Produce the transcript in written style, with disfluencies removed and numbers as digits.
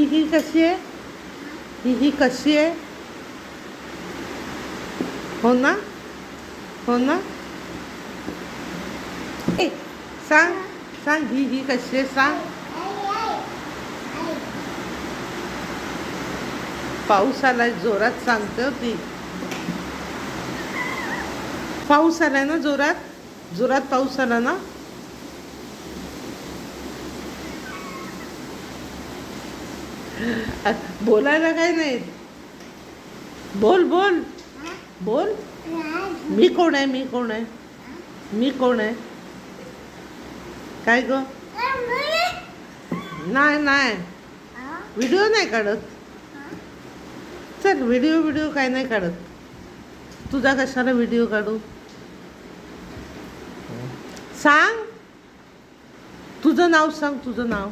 ही कशी आहे? ही कशी आहे? हो ना, हो ना. ए सांग सांग, ही कशी आहे सांग. पाऊस आलाय जोरात सांगते होती. पाऊस आलाय ना जोरात, जोरात पाऊस आला ना. बोलायला काय नाही. बोल बोल बोल. मी कोण आहे? मी कोण आहे? मी कोण आहे? काय ग? नाही नाही, व्हिडिओ नाही काढत. चल, व्हिडिओ काय नाही काढत. तुझा कशाला व्हिडिओ काढू? सांग, तुझं नाव सांग, तुझं नाव.